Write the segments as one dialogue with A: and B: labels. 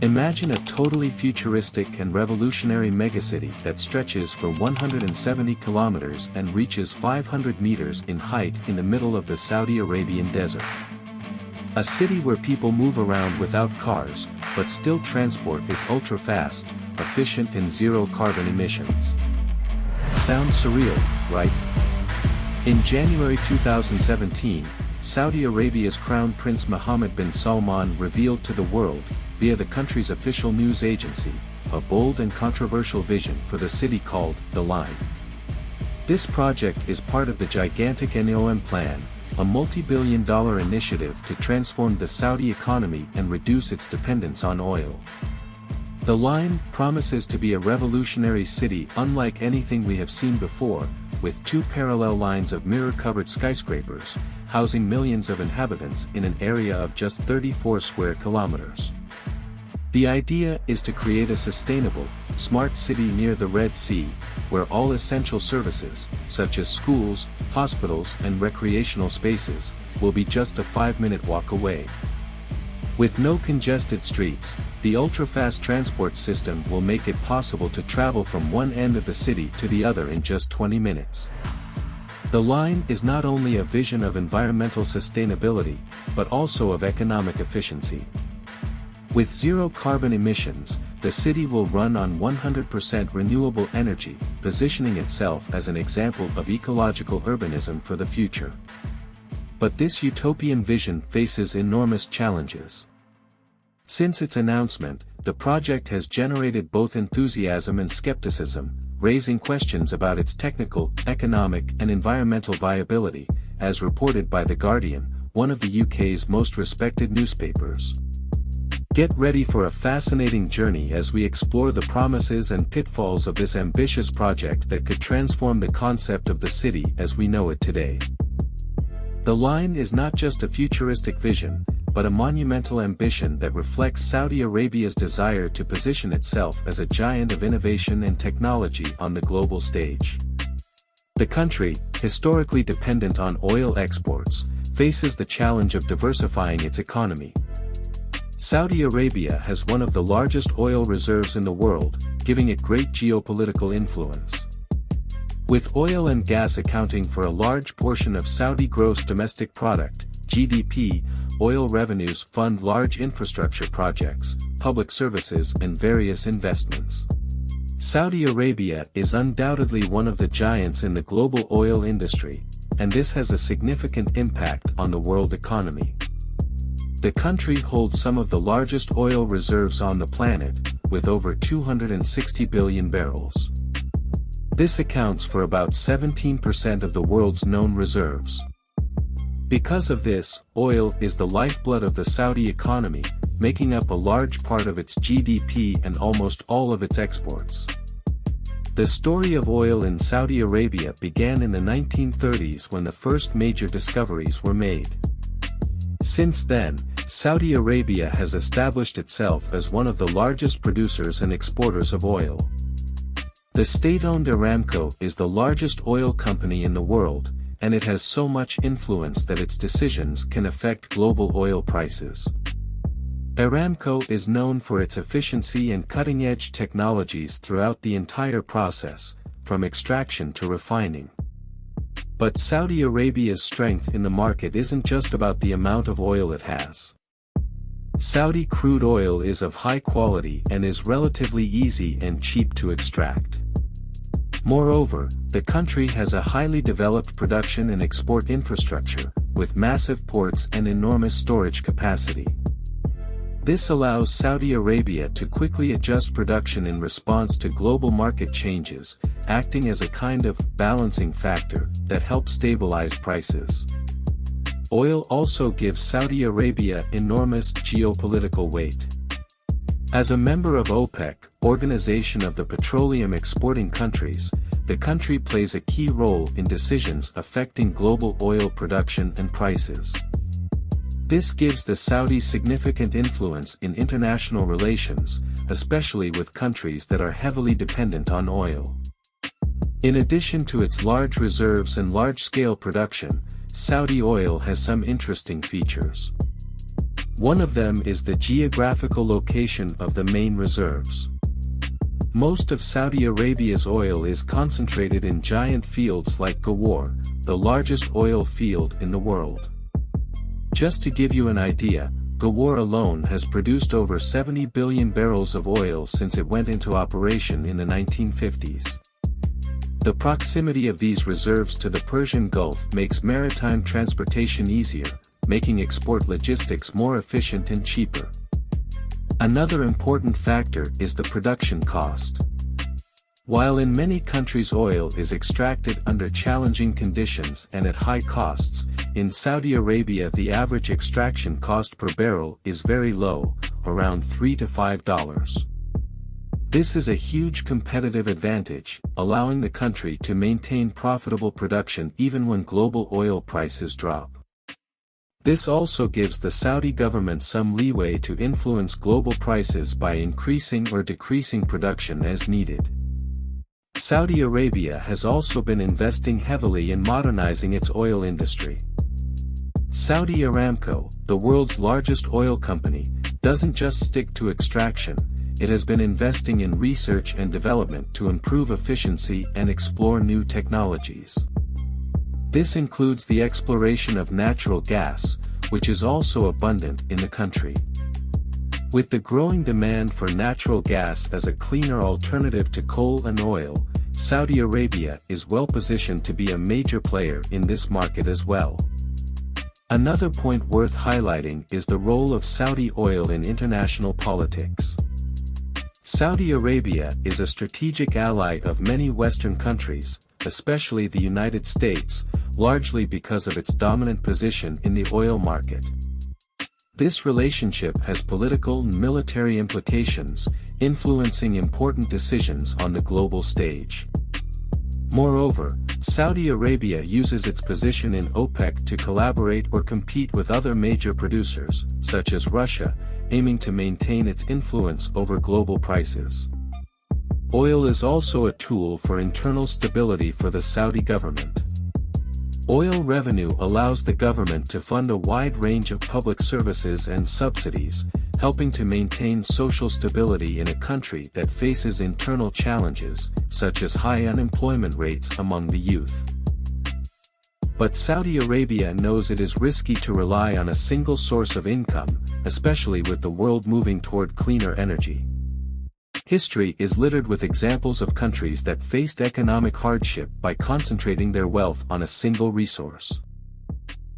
A: Imagine a totally futuristic and revolutionary megacity that stretches for 170 kilometers and reaches 500 meters in height in the middle of the Saudi Arabian desert. A city where people move around without cars, but still transport is ultra-fast, efficient and zero carbon emissions. Sounds surreal, right? In January 2017, Saudi Arabia's Crown Prince Mohammed bin Salman revealed to the world, via the country's official news agency, a bold and controversial vision for the city called The Line. This project is part of the gigantic NEOM plan, a multi-billion-dollar initiative to transform the Saudi economy and reduce its dependence on oil. The Line promises to be a revolutionary city unlike anything we have seen before, with two parallel lines of mirror-covered skyscrapers, housing millions of inhabitants in an area of just 34 square kilometers. The idea is to create a sustainable, smart city near the Red Sea, where all essential services, such as schools, hospitals and recreational spaces, will be just a 5-minute walk away. With no congested streets, the ultra-fast transport system will make it possible to travel from one end of the city to the other in just 20 minutes. The Line is not only a vision of environmental sustainability, but also of economic efficiency. With zero carbon emissions, the city will run on 100% renewable energy, positioning itself as an example of ecological urbanism for the future. But this utopian vision faces enormous challenges. Since its announcement, the project has generated both enthusiasm and skepticism, raising questions about its technical, economic and environmental viability, as reported by The Guardian, one of the UK's most respected newspapers. Get ready for a fascinating journey as we explore the promises and pitfalls of this ambitious project that could transform the concept of the city as we know it today. The Line is not just a futuristic vision, but a monumental ambition that reflects Saudi Arabia's desire to position itself as a giant of innovation and technology on the global stage. The country, historically dependent on oil exports, faces the challenge of diversifying its economy. Saudi Arabia has one of the largest oil reserves in the world, giving it great geopolitical influence. With oil and gas accounting for a large portion of Saudi gross domestic product, GDP, oil revenues fund large infrastructure projects, public services and various investments. Saudi Arabia is undoubtedly one of the giants in the global oil industry, and this has a significant impact on the world economy. The country holds some of the largest oil reserves on the planet, with over 260 billion barrels. This accounts for about 17% of the world's known reserves. Because of this, oil is the lifeblood of the Saudi economy, making up a large part of its GDP and almost all of its exports. The story of oil in Saudi Arabia began in the 1930s when the first major discoveries were made. Since then, Saudi Arabia has established itself as one of the largest producers and exporters of oil. The state-owned Aramco is the largest oil company in the world, and it has so much influence that its decisions can affect global oil prices. Aramco is known for its efficiency and cutting-edge technologies throughout the entire process, from extraction to refining. But Saudi Arabia's strength in the market isn't just about the amount of oil it has. Saudi crude oil is of high quality and is relatively easy and cheap to extract. Moreover, the country has a highly developed production and export infrastructure, with massive ports and enormous storage capacity. This allows Saudi Arabia to quickly adjust production in response to global market changes, acting as a kind of balancing factor that helps stabilize prices. Oil also gives Saudi Arabia enormous geopolitical weight. As a member of OPEC, Organization of the Petroleum Exporting Countries, the country plays a key role in decisions affecting global oil production and prices. This gives the Saudis significant influence in international relations, especially with countries that are heavily dependent on oil. In addition to its large reserves and large-scale production, Saudi oil has some interesting features. One of them is the geographical location of the main reserves. Most of Saudi Arabia's oil is concentrated in giant fields like Ghawar, the largest oil field in the world. Just to give you an idea, Ghawar alone has produced over 70 billion barrels of oil since it went into operation in the 1950s. The proximity of these reserves to the Persian Gulf makes maritime transportation easier, making export logistics more efficient and cheaper. Another important factor is the production cost. While in many countries oil is extracted under challenging conditions and at high costs, in Saudi Arabia the average extraction cost per barrel is very low, around $3 to $5. This is a huge competitive advantage, allowing the country to maintain profitable production even when global oil prices drop. This also gives the Saudi government some leeway to influence global prices by increasing or decreasing production as needed. Saudi Arabia has also been investing heavily in modernizing its oil industry. Saudi Aramco, the world's largest oil company, doesn't just stick to extraction, it has been investing in research and development to improve efficiency and explore new technologies. This includes the exploration of natural gas, which is also abundant in the country. With the growing demand for natural gas as a cleaner alternative to coal and oil, Saudi Arabia is well positioned to be a major player in this market as well. Another point worth highlighting is the role of Saudi oil in international politics. Saudi Arabia is a strategic ally of many Western countries, especially the United States, largely because of its dominant position in the oil market. This relationship has political and military implications, influencing important decisions on the global stage. Moreover, Saudi Arabia uses its position in OPEC to collaborate or compete with other major producers, such as Russia, aiming to maintain its influence over global prices. Oil is also a tool for internal stability for the Saudi government. Oil revenue allows the government to fund a wide range of public services and subsidies, helping to maintain social stability in a country that faces internal challenges, such as high unemployment rates among the youth. But Saudi Arabia knows it is risky to rely on a single source of income, especially with the world moving toward cleaner energy. History is littered with examples of countries that faced economic hardship by concentrating their wealth on a single resource.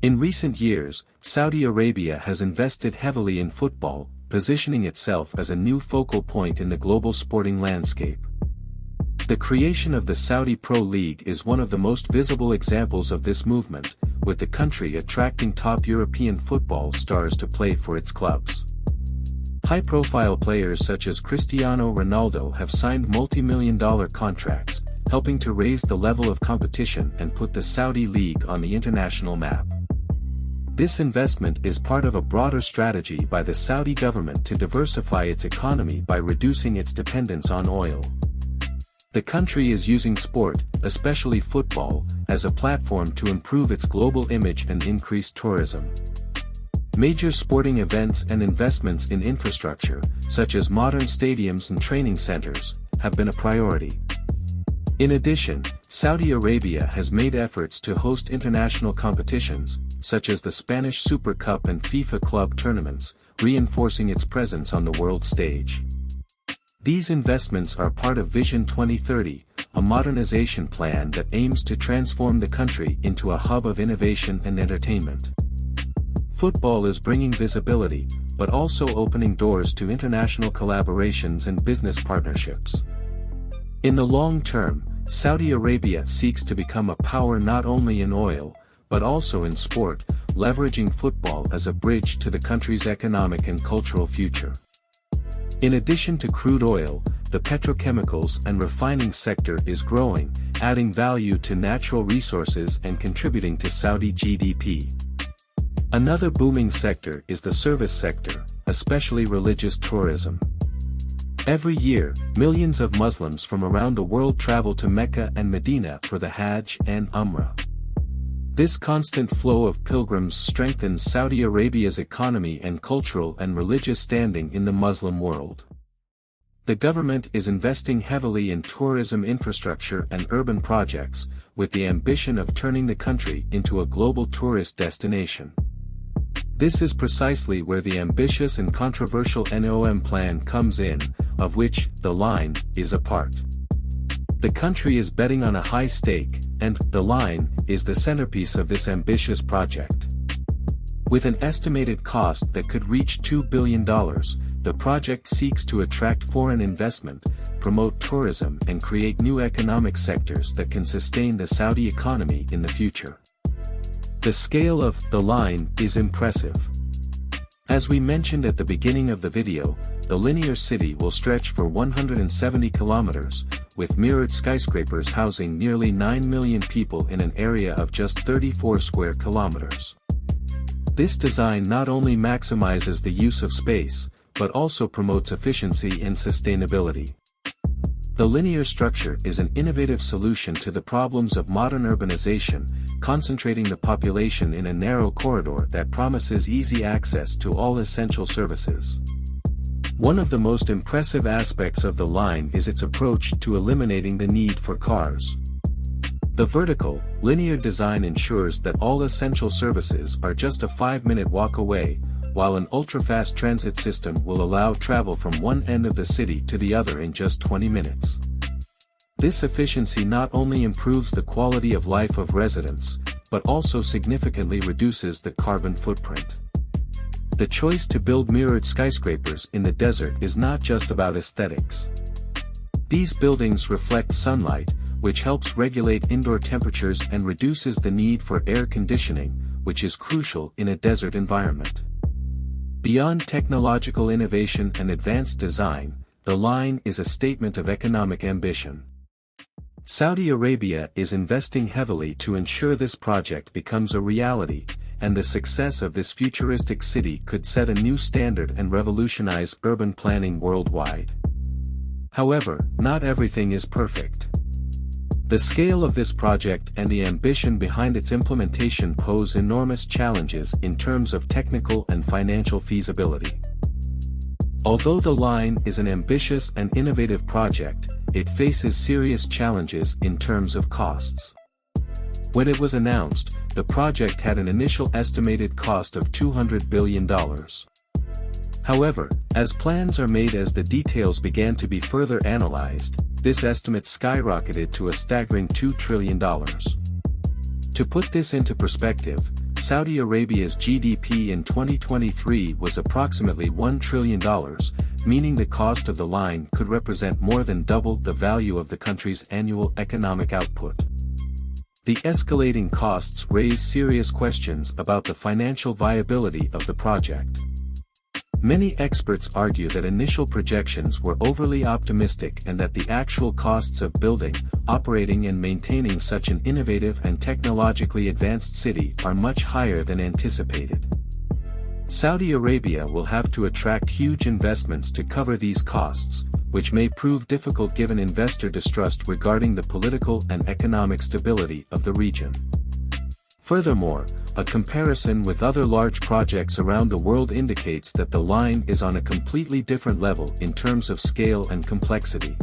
A: In recent years, Saudi Arabia has invested heavily in football, positioning itself as a new focal point in the global sporting landscape. The creation of the Saudi Pro League is one of the most visible examples of this movement, with the country attracting top European football stars to play for its clubs. High-profile players such as Cristiano Ronaldo have signed multi-million-dollar contracts, helping to raise the level of competition and put the Saudi League on the international map. This investment is part of a broader strategy by the Saudi government to diversify its economy by reducing its dependence on oil. The country is using sport, especially football, as a platform to improve its global image and increase tourism. Major sporting events and investments in infrastructure, such as modern stadiums and training centers, have been a priority. In addition, Saudi Arabia has made efforts to host international competitions, such as the Spanish Super Cup and FIFA club tournaments, reinforcing its presence on the world stage. These investments are part of Vision 2030, a modernization plan that aims to transform the country into a hub of innovation and entertainment. Football is bringing visibility, but also opening doors to international collaborations and business partnerships. In the long term, Saudi Arabia seeks to become a power not only in oil, but also in sport, leveraging football as a bridge to the country's economic and cultural future. In addition to crude oil, the petrochemicals and refining sector is growing, adding value to natural resources and contributing to Saudi GDP. Another booming sector is the service sector, especially religious tourism. Every year, millions of Muslims from around the world travel to Mecca and Medina for the Hajj and Umrah. This constant flow of pilgrims strengthens Saudi Arabia's economy and cultural and religious standing in the Muslim world. The government is investing heavily in tourism infrastructure and urban projects, with the ambition of turning the country into a global tourist destination. This is precisely where the ambitious and controversial NOM plan comes in, of which the line is a part. The country is betting on a high stake, and the line is the centerpiece of this ambitious project. With an estimated cost that could reach $2 billion, the project seeks to attract foreign investment, promote tourism and create new economic sectors that can sustain the Saudi economy in the future. The scale of the line is impressive. As we mentioned at the beginning of the video, the linear city will stretch for 170 kilometers, with mirrored skyscrapers housing nearly 9 million people in an area of just 34 square kilometers. This design not only maximizes the use of space, but also promotes efficiency and sustainability. The linear structure is an innovative solution to the problems of modern urbanization, concentrating the population in a narrow corridor that promises easy access to all essential services. One of the most impressive aspects of the line is its approach to eliminating the need for cars. The vertical, linear design ensures that all essential services are just a 5-minute walk away, while an ultra-fast transit system will allow travel from one end of the city to the other in just 20 minutes. This efficiency not only improves the quality of life of residents, but also significantly reduces the carbon footprint. The choice to build mirrored skyscrapers in the desert is not just about aesthetics. These buildings reflect sunlight, which helps regulate indoor temperatures and reduces the need for air conditioning, which is crucial in a desert environment. Beyond technological innovation and advanced design, the line is a statement of economic ambition. Saudi Arabia is investing heavily to ensure this project becomes a reality, and the success of this futuristic city could set a new standard and revolutionize urban planning worldwide. However, not everything is perfect. The scale of this project and the ambition behind its implementation pose enormous challenges in terms of technical and financial feasibility. Although the line is an ambitious and innovative project, it faces serious challenges in terms of costs. When it was announced, the project had an initial estimated cost of $200 billion. However, as plans are made as the details began to be further analyzed, this estimate skyrocketed to a staggering $2 trillion. To put this into perspective, Saudi Arabia's GDP in 2023 was approximately $1 trillion, meaning the cost of the line could represent more than double the value of the country's annual economic output. The escalating costs raise serious questions about the financial viability of the project. Many experts argue that initial projections were overly optimistic and that the actual costs of building, operating and maintaining such an innovative and technologically advanced city are much higher than anticipated. Saudi Arabia will have to attract huge investments to cover these costs, which may prove difficult given investor distrust regarding the political and economic stability of the region. Furthermore, a comparison with other large projects around the world indicates that the line is on a completely different level in terms of scale and complexity.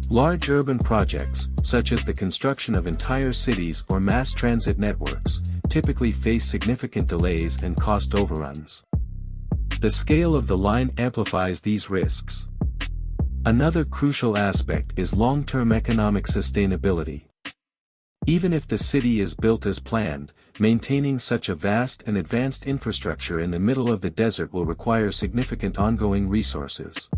A: Large urban projects, such as the construction of entire cities or mass transit networks, typically face significant delays and cost overruns. The scale of the line amplifies these risks. Another crucial aspect is long-term economic sustainability. Even if the city is built as planned, maintaining such a vast and advanced infrastructure in the middle of the desert will require significant ongoing resources.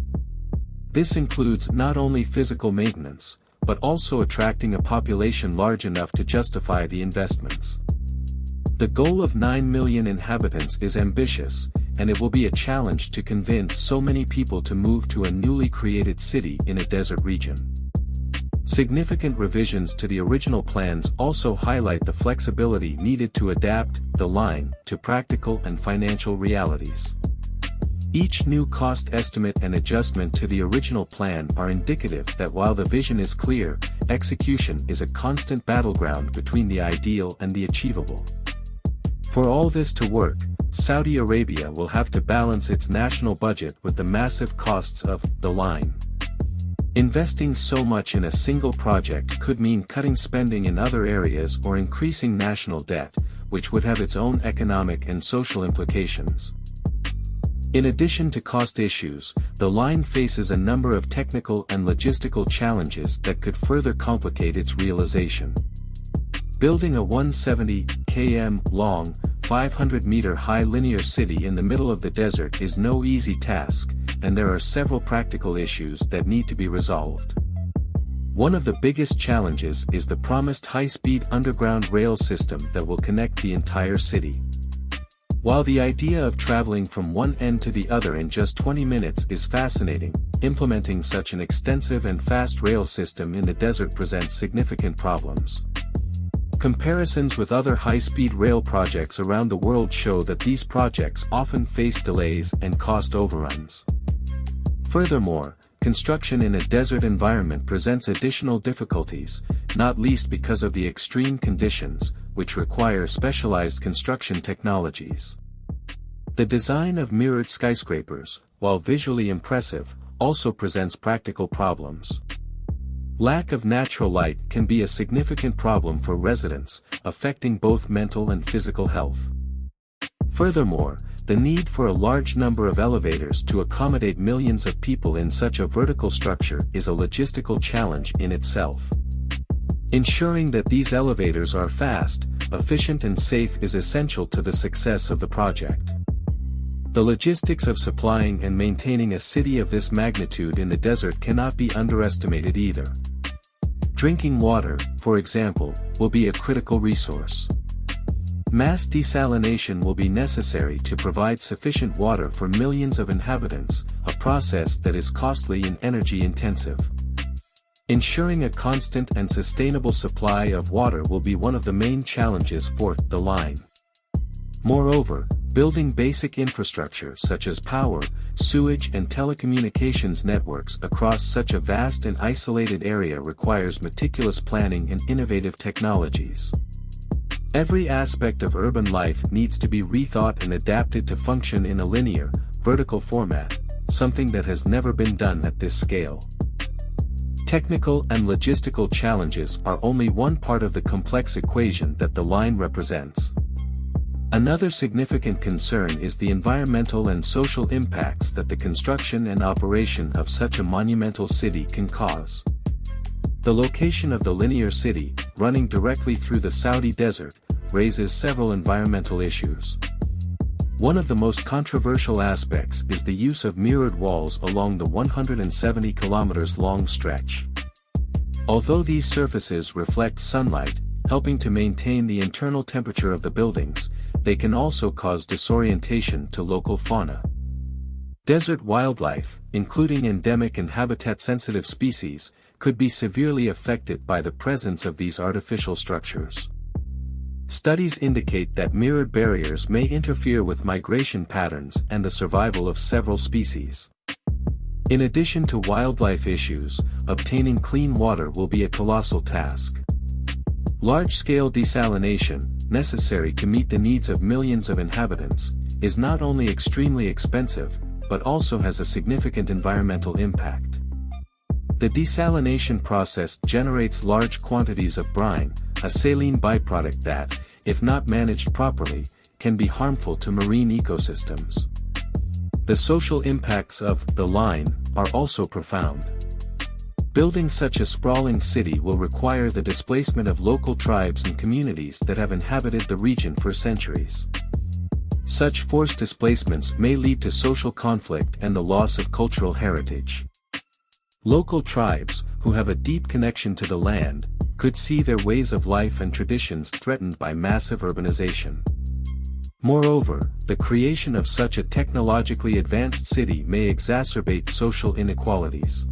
A: This includes not only physical maintenance, but also attracting a population large enough to justify the investments. The goal of 9 million inhabitants is ambitious, and it will be a challenge to convince so many people to move to a newly created city in a desert region. Significant revisions to the original plans also highlight the flexibility needed to adapt the line to practical and financial realities. Each new cost estimate and adjustment to the original plan are indicative that while the vision is clear, execution is a constant battleground between the ideal and the achievable. For all this to work, Saudi Arabia will have to balance its national budget with the massive costs of the line. Investing so much in a single project could mean cutting spending in other areas or increasing national debt, which would have its own economic and social implications. In addition to cost issues, the line faces a number of technical and logistical challenges that could further complicate its realization. Building a 170 km long, 500-meter high linear city in the middle of the desert is no easy task, and there are several practical issues that need to be resolved. One of the biggest challenges is the promised high-speed underground rail system that will connect the entire city. While the idea of traveling from one end to the other in just 20 minutes is fascinating, implementing such an extensive and fast rail system in the desert presents significant problems. Comparisons with other high-speed rail projects around the world show that these projects often face delays and cost overruns. Furthermore, construction in a desert environment presents additional difficulties, not least because of the extreme conditions, which require specialized construction technologies. The design of mirrored skyscrapers, while visually impressive, also presents practical problems. Lack of natural light can be a significant problem for residents, affecting both mental and physical health. Furthermore, the need for a large number of elevators to accommodate millions of people in such a vertical structure is a logistical challenge in itself. Ensuring that these elevators are fast, efficient and safe is essential to the success of the project. The logistics of supplying and maintaining a city of this magnitude in the desert cannot be underestimated either. Drinking water, for example, will be a critical resource. Mass desalination will be necessary to provide sufficient water for millions of inhabitants, a process that is costly and energy-intensive. Ensuring a constant and sustainable supply of water will be one of the main challenges for the line. Moreover, building basic infrastructure such as power, sewage and telecommunications networks across such a vast and isolated area requires meticulous planning and innovative technologies. Every aspect of urban life needs to be rethought and adapted to function in a linear, vertical format, something that has never been done at this scale. Technical and logistical challenges are only one part of the complex equation that the line represents. Another significant concern is the environmental and social impacts that the construction and operation of such a monumental city can cause. The location of the linear city, running directly through the Saudi desert, raises several environmental issues. One of the most controversial aspects is the use of mirrored walls along the 170 kilometers long stretch. Although these surfaces reflect sunlight, helping to maintain the internal temperature of the buildings, they can also cause disorientation to local fauna. Desert wildlife, including endemic and habitat-sensitive species, could be severely affected by the presence of these artificial structures. Studies indicate that mirrored barriers may interfere with migration patterns and the survival of several species. In addition to wildlife issues, obtaining clean water will be a colossal task. Large-scale desalination, necessary to meet the needs of millions of inhabitants, is not only extremely expensive, but also has a significant environmental impact. The desalination process generates large quantities of brine, a saline byproduct that, if not managed properly, can be harmful to marine ecosystems. The social impacts of the line are also profound. Building such a sprawling city will require the displacement of local tribes and communities that have inhabited the region for centuries. Such forced displacements may lead to social conflict and the loss of cultural heritage. Local tribes, who have a deep connection to the land, could see their ways of life and traditions threatened by massive urbanization. Moreover, the creation of such a technologically advanced city may exacerbate social inequalities.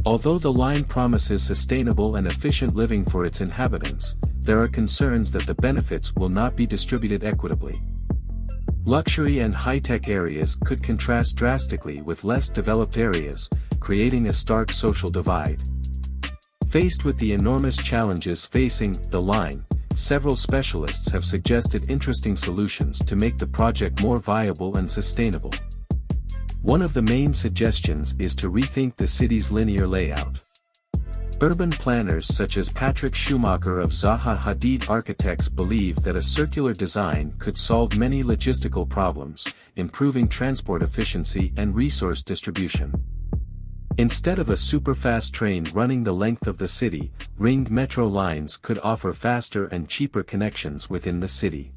A: Although the line promises sustainable and efficient living for its inhabitants, there are concerns that the benefits will not be distributed equitably. Luxury and high-tech areas could contrast drastically with less developed areas, creating a stark social divide. Faced with the enormous challenges facing the line, several specialists have suggested interesting solutions to make the project more viable and sustainable. One of the main suggestions is to rethink the city's linear layout. Urban planners such as Patrick Schumacher of Zaha Hadid Architects believe that a circular design could solve many logistical problems, improving transport efficiency and resource distribution. Instead of a superfast train running the length of the city, ringed metro lines could offer faster and cheaper connections within the city.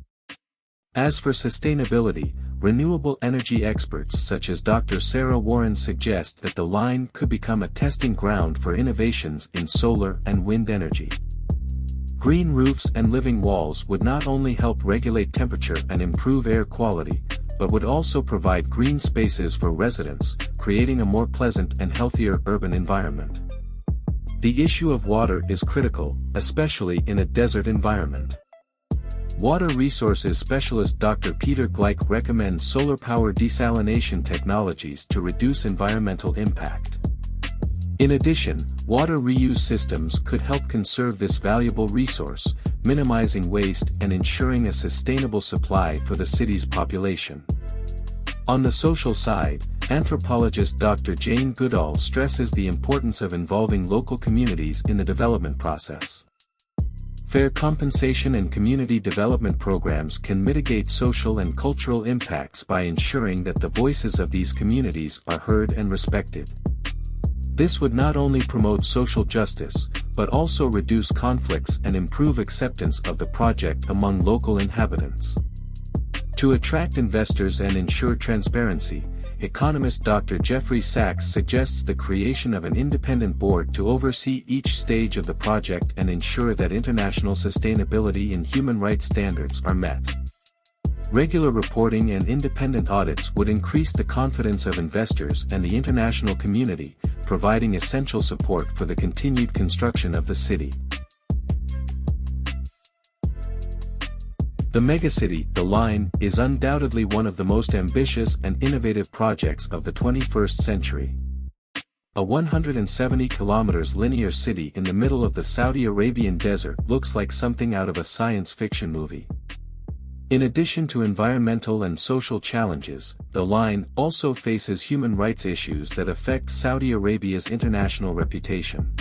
A: As for sustainability, renewable energy experts such as Dr. Sarah Warren suggest that the line could become a testing ground for innovations in solar and wind energy. Green roofs and living walls would not only help regulate temperature and improve air quality, but would also provide green spaces for residents, creating a more pleasant and healthier urban environment. The issue of water is critical, especially in a desert environment. Water resources specialist Dr. Peter Gleich recommends solar-power desalination technologies to reduce environmental impact. In addition, water reuse systems could help conserve this valuable resource, minimizing waste and ensuring a sustainable supply for the city's population. On the social side, anthropologist Dr. Jane Goodall stresses the importance of involving local communities in the development process. Fair compensation and community development programs can mitigate social and cultural impacts by ensuring that the voices of these communities are heard and respected. This would not only promote social justice, but also reduce conflicts and improve acceptance of the project among local inhabitants. To attract investors and ensure transparency, economist Dr. Jeffrey Sachs suggests the creation of an independent board to oversee each stage of the project and ensure that international sustainability and human rights standards are met. Regular reporting and independent audits would increase the confidence of investors and the international community, providing essential support for the continued construction of the city. The megacity, the Line, is undoubtedly one of the most ambitious and innovative projects of the 21st century. A 170 kilometers linear city in the middle of the Saudi Arabian desert looks like something out of a science fiction movie. In addition to environmental and social challenges, the Line also faces human rights issues that affect Saudi Arabia's international reputation.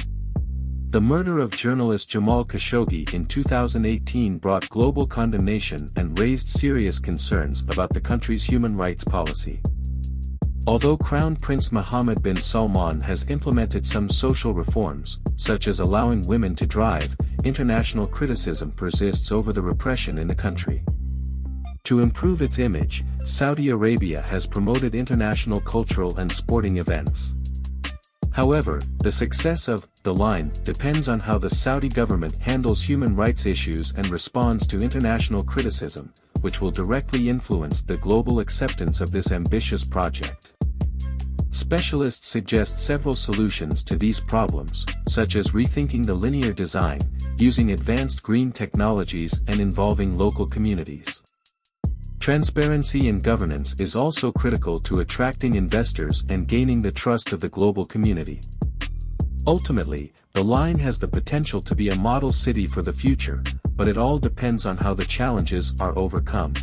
A: The murder of journalist Jamal Khashoggi in 2018 brought global condemnation and raised serious concerns about the country's human rights policy. Although Crown Prince Mohammed bin Salman has implemented some social reforms, such as allowing women to drive, international criticism persists over the repression in the country. To improve its image, Saudi Arabia has promoted international cultural and sporting events. However, the success of the Line depends on how the Saudi government handles human rights issues and responds to international criticism, which will directly influence the global acceptance of this ambitious project. Specialists suggest several solutions to these problems, such as rethinking the linear design, using advanced green technologies and involving local communities. Transparency in governance is also critical to attracting investors and gaining the trust of the global community. Ultimately, the Line has the potential to be a model city for the future, but it all depends on how the challenges are overcome.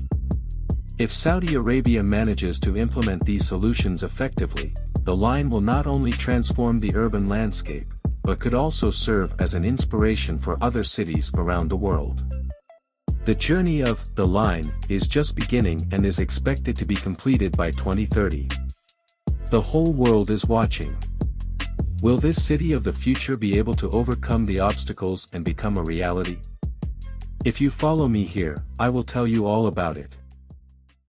A: If Saudi Arabia manages to implement these solutions effectively, the Line will not only transform the urban landscape, but could also serve as an inspiration for other cities around the world. The journey of the Line is just beginning and is expected to be completed by 2030. The whole world is watching. Will this city of the future be able to overcome the obstacles and become a reality? If you follow me here, I will tell you all about it.